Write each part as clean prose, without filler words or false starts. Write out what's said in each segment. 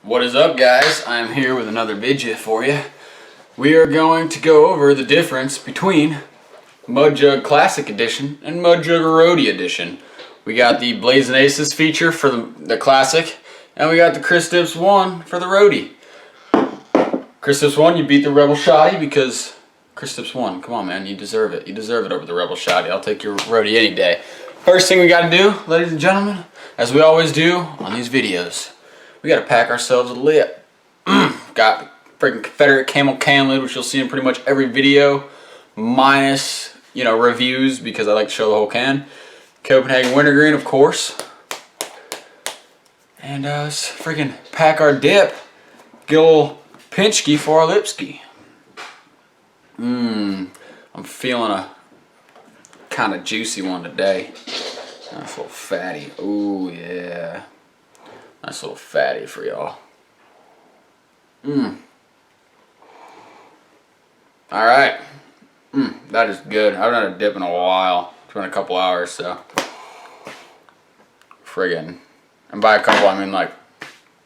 What is up, guys? I'm here with another video for you. We are going to go over the difference between Mudjug Classic Edition and Mudjug Roadie Edition. We got the Blazing Aces feature for the Classic, and we got the Chris Dips 1 for the Roadie. Chris Dips 1, you beat the Rebel Shoddy because Chris Dips 1, come on man, you deserve it. You deserve it over the Rebel Shoddy. I'll take your Roadie any day. First thing we got to do, ladies and gentlemen, as we always do on these videos, we got to pack ourselves a lip. Got freaking Confederate camel can lid, which you'll see in pretty much every video, minus, reviews, because I like to show the whole can. Copenhagen wintergreen, of course. And let's freaking pack our dip. Get a little pinchky for our lipski. I'm feeling a kind of juicy one today. Nice little fatty. Ooh, yeah. Nice little fatty for y'all. Alright. That is good. I haven't had a dip in a while. It's been a couple hours, so. Friggin'. And by a couple, I mean like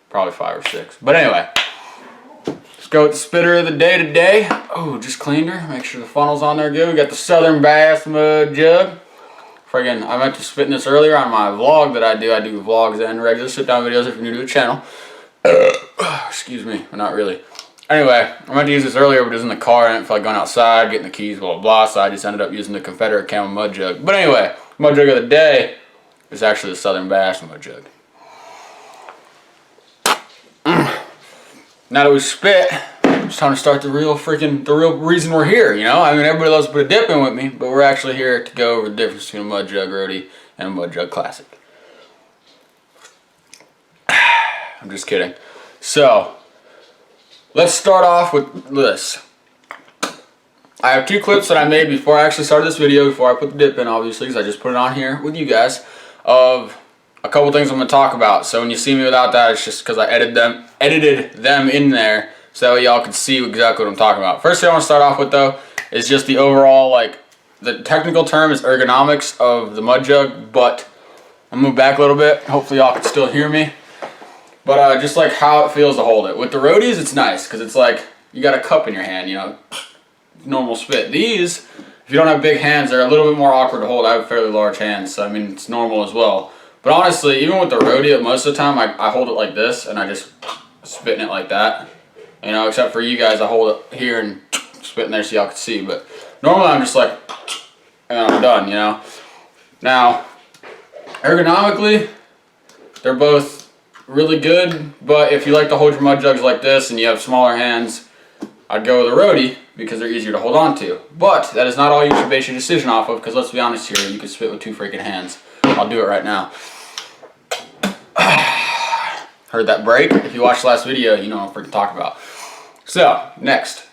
probably 5 or 6. But anyway. Let's go with the spitter of the day today. Oh, just cleaned her. Make sure the funnel's on there good. We got the Southern Bass Mudjug. Friggin', I meant to spit in this earlier on my vlog that I do. I do vlogs and regular sit-down videos if you're new to the channel. Excuse me, but not really. Anyway, I meant to use this earlier, but it was in the car. I didn't feel like going outside, getting the keys, blah, blah, blah. So I just ended up using the Confederate camel Mudjug. But anyway, Mudjug of the day is actually the Southern Bass Mudjug. Now that we spit, it's time to start the real reason we're here, I mean, everybody loves to put a dip in with me, but we're actually here to go over the difference between a Mudjug Roadie and a Mudjug Classic. I'm just kidding. So, let's start off with this. I have 2 clips that I made before I actually started this video, before I put the dip in, obviously, because I just put it on here with you guys, of a couple things I'm going to talk about. So when you see me without that, it's just because I edited them in there, so that way y'all can see exactly what I'm talking about. First thing I want to start off with, though, is just the overall, the technical term is ergonomics of the Mudjug, but I'll move back a little bit. Hopefully y'all can still hear me. But just like how it feels to hold it. With the Roadies, it's nice, because it's like you got a cup in your hand, normal spit. These, if you don't have big hands, they're a little bit more awkward to hold. I have fairly large hands, so I mean, it's normal as well. But honestly, even with the Roadie, most of the time, I hold it like this, and I just spit in it like that. Except for you guys, I hold it here and spit in there so y'all can see. But normally, I'm just like, and I'm done, Now, ergonomically, they're both really good. But if you like to hold your Mudjugs like this and you have smaller hands, I'd go with a Roadie because they're easier to hold on to. But that is not all you should base your decision off of, because let's be honest here, you can spit with 2 freaking hands. I'll do it right now. Heard that break? If you watched the last video, you know what I'm freaking talking about. So, next.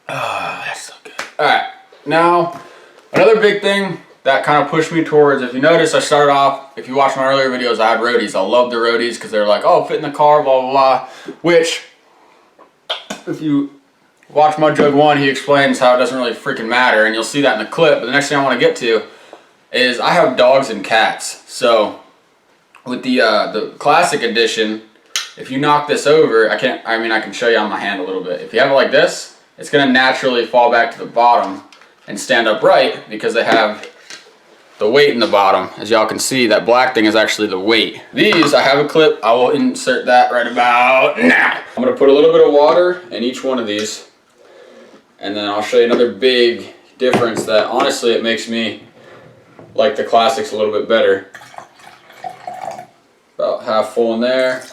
That's so good. Alright, now, another big thing that kind of pushed me towards, if you notice, I started off, if you watch my earlier videos, I had Roadies. I love the Roadies because they're like, oh, fit in the car, blah, blah, blah. Which, if you watch Mudjug 1, he explains how it doesn't really freaking matter, and you'll see that in the clip. But the next thing I want to get to is I have dogs and cats. So with the Classic Edition, if you knock this over, I can show you on my hand a little bit. If you have it like this, it's going to naturally fall back to the bottom and stand upright because they have the weight in the bottom. As y'all can see, that black thing is actually the weight. These, I have a clip. I will insert that right about now. I'm going to put a little bit of water in each one of these. And then I'll show you another big difference that honestly it makes me like the Classics a little bit better. About half full in there.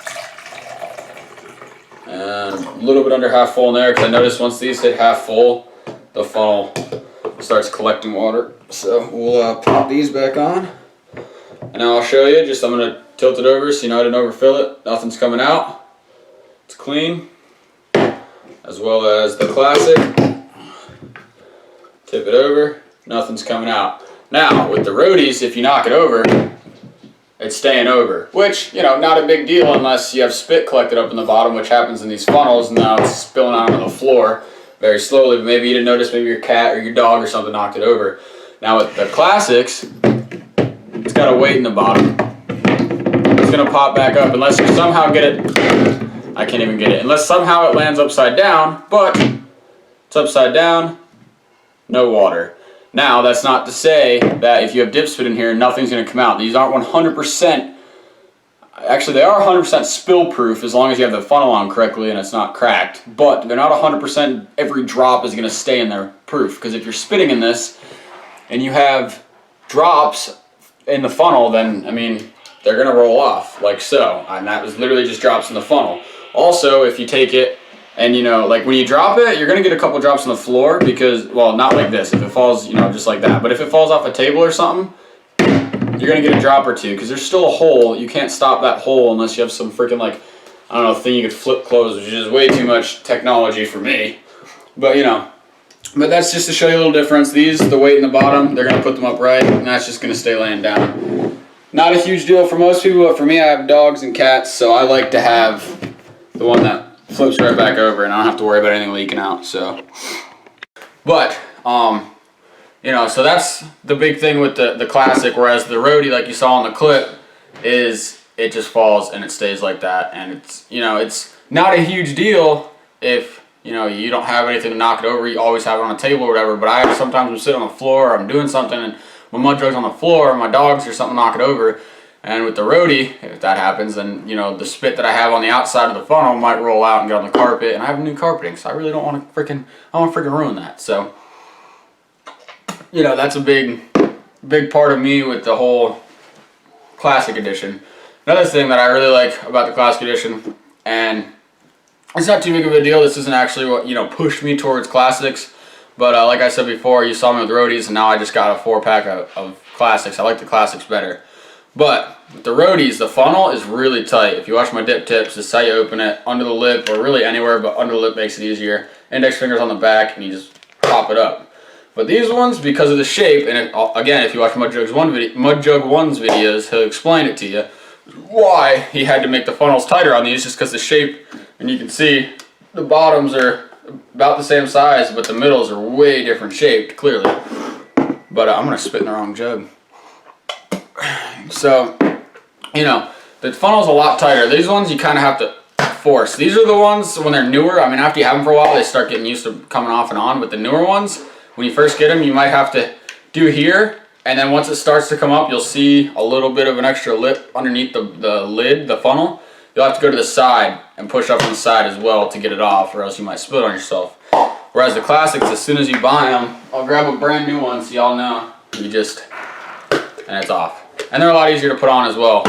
And a little bit under half full in there, because I noticed once these hit half full, the funnel starts collecting water. So we'll pop these back on. And now I'll show you, I'm going to tilt it over so I didn't overfill it. Nothing's coming out. It's clean. As well as the Classic. Tip it over, nothing's coming out. Now, with the Roadies, if you knock it over, it's staying over. Which, not a big deal unless you have spit collected up in the bottom, which happens in these funnels, and now it's spilling out on the floor very slowly. But maybe you didn't notice, maybe your cat or your dog or something knocked it over. Now with the Classics, it's got a weight in the bottom. It's going gonna pop back up unless you somehow get it. I can't even get it. Unless somehow it lands upside down, but it's upside down, no water. Now, that's not to say that if you have dip spit in here, nothing's gonna come out. These aren't 100%, actually they are 100% spill proof as long as you have the funnel on correctly and it's not cracked, but they're not 100% every drop is gonna stay in there proof, because if you're spitting in this and you have drops in the funnel, then, I mean, they're gonna roll off like so, and that was literally just drops in the funnel. Also, if you take it and, you know, like when you drop it, you're gonna get a couple drops on the floor because, well, not like this, if it falls, you know, just like that, but if it falls off a table or something, you're gonna get a drop or two because there's still a hole. You can't stop that hole unless you have some freaking, like, I don't know, thing you could flip close, which is way too much technology for me, but you know. But that's just to show you a little difference. These, the weight in the bottom, they're gonna put them upright, and that's just gonna stay laying down. Not a huge deal for most people, but for me, I have dogs and cats, so I like to have the one that flips right back over and I don't have to worry about anything leaking out, so. But, you know, so that's the big thing with the Classic, whereas the Roadie, like you saw in the clip, is it just falls and it stays like that. And it's, you know, it's not a huge deal if, you know, you don't have anything to knock it over. You always have it on a table or whatever, but I sometimes will sit on the floor or I'm doing something and my Mudjug's on the floor, my dogs or something knock it over. And with the Roadie, if that happens, then, you know, the spit that I have on the outside of the funnel might roll out and get on the carpet, and I have new carpeting, so I really don't want to freaking ruin that. So, you know, that's a big part of me with the whole Classic Edition. Another thing that I really like about the Classic Edition, and it's not too big of a deal, this isn't actually what, you know, pushed me towards Classics, but like I said before, you saw me with Roadies, and now I just got a 4-pack of Classics. I like the Classics better. But with the Roadies, the funnel is really tight. If you watch my dip tips, this is how you open it, under the lip, or really anywhere, but under the lip makes it easier. Index fingers on the back, and you just pop it up. But these ones, because of the shape, and it, again, if you watch Mudjug 1's videos, he'll explain it to you, why he had to make the funnels tighter on these, just because the shape, and you can see the bottoms are about the same size, but the middles are way different shaped, clearly. But I'm going to spit in the wrong jug. So, you know, the funnel's a lot tighter. These ones you kind of have to force. These are the ones when they're newer. I mean, after you have them for a while, they start getting used to coming off and on. But the newer ones, when you first get them, you might have to do here. And then once it starts to come up, you'll see a little bit of an extra lip underneath the lid, the funnel. You'll have to go to the side and push up on the side as well to get it off, or else you might spill it on yourself. Whereas the Classics, as soon as you buy them, I'll grab a brand new one so y'all know. You just, and it's off. And they're a lot easier to put on as well.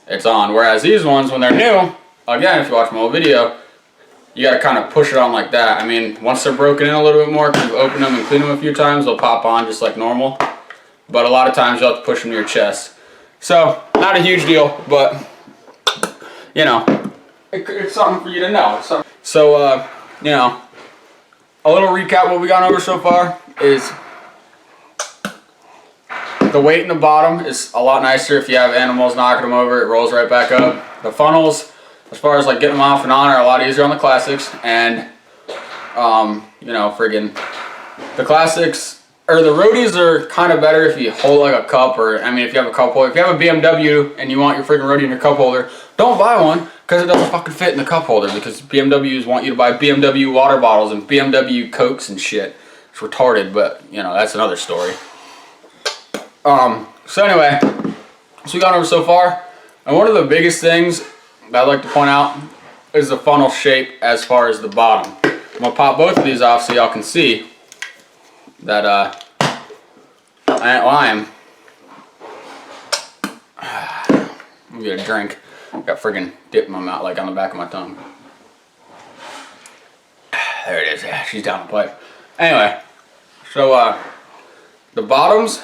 It's on. Whereas these ones, when they're new, again, if you watch my old video, you got to kind of push it on like that. I mean, once they're broken in a little bit more, because you've opened them and cleaned them a few times, they'll pop on just like normal. But a lot of times you'll have to push them to your chest. So, not a huge deal, but, you know, it's something for you to know. So, you know, a little recap what we gone over so far is the weight in the bottom is a lot nicer. If you have animals knocking them over, it rolls right back up. The funnels, as far as like getting them off and on, are a lot easier on the Classics. And, you know, friggin' the Classics, or the Roadies are kind of better if you hold like a cup, or, I mean, if you have a cup holder. If you have a BMW and you want your friggin' Roadie in your cup holder, don't buy one because it doesn't fucking fit in the cup holder, because BMWs want you to buy BMW water bottles and BMW Cokes and shit. It's retarded, but, you know, that's another story. So anyway, so we got over so far, and one of the biggest things that I'd like to point out is the funnel shape as far as the bottom. I'm gonna pop both of these off so y'all can see that I ain't lying. Let me get a drink. Got friggin' dip in my mouth, like on the back of my tongue. There it is. Yeah, she's down the pipe. Anyway, so the bottoms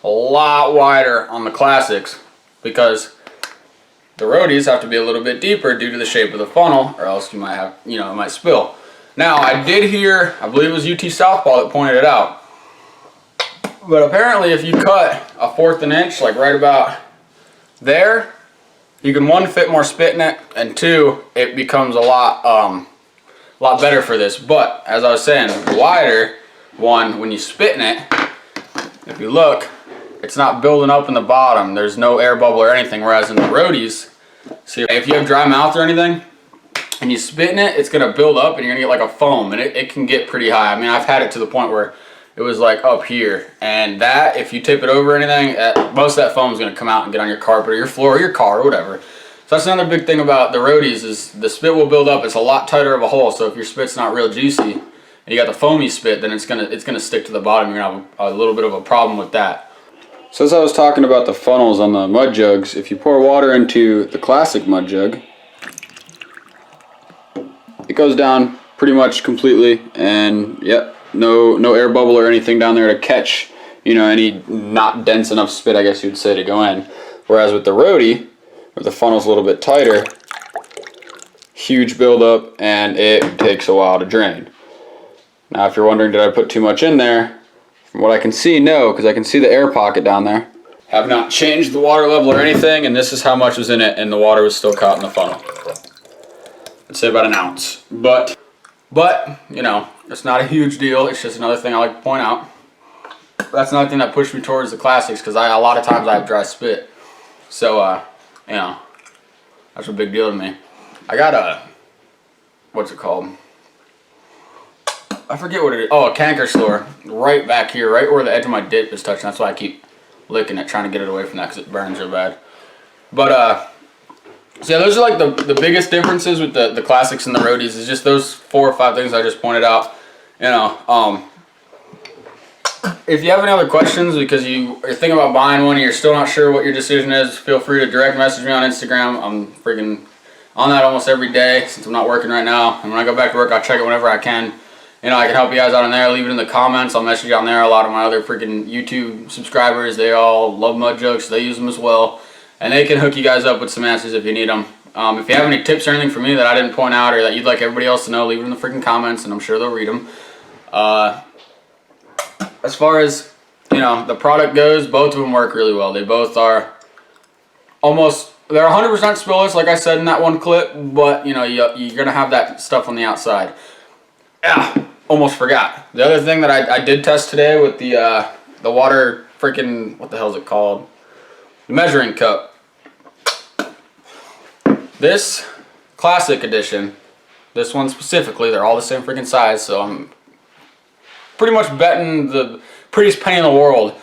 a lot wider on the Classics because the Roadies have to be a little bit deeper due to the shape of the funnel, or else you might have, you know, it might spill. Now, I did hear, I believe it was UT Southpaw that pointed it out, but apparently if you cut a 1/4 inch, like right about there, you can, 1, fit more spit in it, and 2, it becomes a lot better for this. But as I was saying, the wider one, when you spit in it, if you look, it's not building up in the bottom. There's no air bubble or anything, whereas in the Roadies, see, if you have dry mouth or anything and you spit in it, it's gonna build up and you're gonna get like a foam, and it can get pretty high. I mean, I've had it to the point where it was like up here, and that, if you tip it over or anything, most of that foam is gonna come out and get on your carpet or your floor or your car or whatever. So that's another big thing about the Roadies, is the spit will build up. It's a lot tighter of a hole, so if your spit's not real juicy and you got the foamy spit, then it's gonna stick to the bottom. You're gonna have a little bit of a problem with that. So as I was talking about the funnels on the mud jugs, if you pour water into the classic mud jug, it goes down pretty much completely, and yep, no air bubble or anything down there to catch, you know, any not dense enough spit, I guess you'd say, to go in. Whereas with the Roadie, where the funnel's a little bit tighter, huge buildup, and it takes a while to drain. Now, if you're wondering, did I put too much in there? From what I can see, no, because I can see the air pocket down there. Have not changed the water level or anything, and this is how much was in it, and the water was still caught in the funnel. I'd say about an ounce. But you know, it's not a huge deal. It's just another thing I like to point out. That's another thing that pushed me towards the classics, because a lot of times I have dry spit. So, you know, that's a big deal to me. I got a, what's it called? I forget what it is. Oh, a canker sore right back here, right where the edge of my dip is touching. That's why I keep licking it, trying to get it away from that, because it burns so bad. But, so yeah, those are like the biggest differences with the classics and the Roadies, is just those 4 or 5 things I just pointed out. You know, if you have any other questions, because you're thinking about buying one and you're still not sure what your decision is, feel free to direct message me on Instagram. I'm freaking on that almost every day since I'm not working right now. And when I go back to work, I'll check it whenever I can. You know, I can help you guys out on there. Leave it in the comments. I'll message you on there. A lot of my other freaking YouTube subscribers, they all love mud jugs. So they use them as well. And they can hook you guys up with some answers if you need them. If you have any tips or anything for me that I didn't point out or that you'd like everybody else to know, leave it in the freaking comments, and I'm sure they'll read them. As far as, you know, the product goes, both of them work really well. They both are almost, they're 100% spillless, like I said in that one clip, but, you know, you're going to have that stuff on the outside. Yeah, almost forgot. The other thing that I did test today with the water freaking, what the hell is it called? The measuring cup. This classic edition, this one specifically, they're all the same freaking size, so I'm pretty much betting the prettiest penny in the world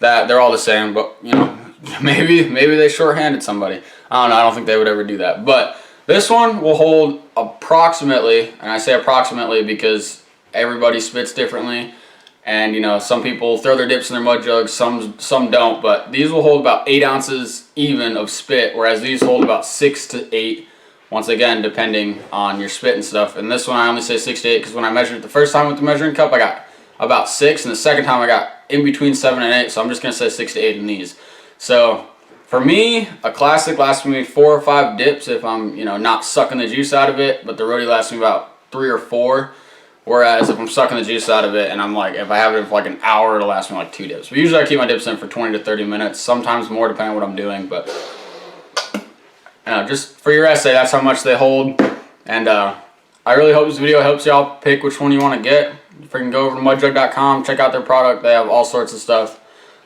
that they're all the same. But, you know, maybe they shorthanded somebody. I don't know, I don't think they would ever do that. But this one will hold approximately, and I say approximately because everybody spits differently. And, you know, some people throw their dips in their mud jugs, some don't, but these will hold about 8 ounces even of spit, whereas these hold about 6 to 8, once again, depending on your spit and stuff. And this one I only say 6 to 8 because when I measured it the first time with the measuring cup, I got about 6, and the second time I got in between 7 and 8, so I'm just going to say 6 to 8 in these. So, for me, a classic lasts me 4 or 5 dips if I'm, you know, not sucking the juice out of it, but the Roadie lasts me about 3 or 4. Whereas if I'm sucking the juice out of it and I'm like, if I have it for like an hour, it'll last me like 2 dips. But usually I keep my dips in for 20 to 30 minutes, sometimes more depending on what I'm doing. But you know, just for your essay, that's how much they hold. And I really hope this video helps y'all pick which one you want to get. Freaking go over to mudjug.com, check out their product. They have all sorts of stuff.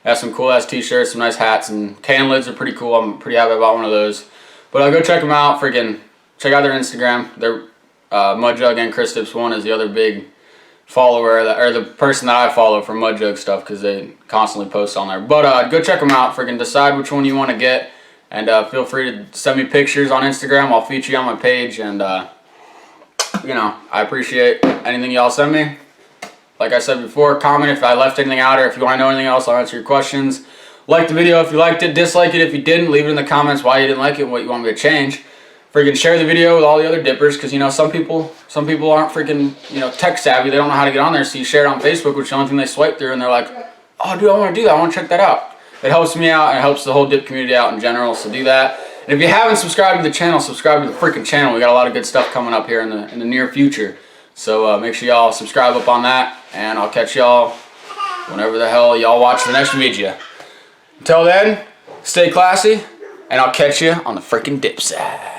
They have some cool ass t-shirts, some nice hats, and can lids are pretty cool. I'm pretty happy about one of those. But go check them out. Freaking check out their Instagram. They're Mudjug and Chris Tips 1 is the other big follower, or the person that I follow for Mudjug stuff, because they constantly post on there. But go check them out. Freaking decide which one you want to get, and feel free to send me pictures on Instagram. I'll feature you on my page, and you know, I appreciate anything y'all send me. Like I said before, comment if I left anything out, or if you want to know anything else, I'll answer your questions. Like the video if you liked it, dislike it if you didn't, leave it in the comments why you didn't like it and what you want me to change. Freaking share the video with all the other dippers, because, you know, some people aren't freaking, you know, tech savvy. They don't know how to get on there, so you share it on Facebook, which is the only thing they swipe through, and they're like, oh, dude, I want to do that. I want to check that out. It helps me out, and it helps the whole dip community out in general, so do that. And if you haven't subscribed to the channel, subscribe to the freaking channel. We got a lot of good stuff coming up here in the near future. So make sure y'all subscribe up on that, and I'll catch y'all whenever the hell y'all watch the next video. Until then, stay classy, and I'll catch you on the freaking dip side.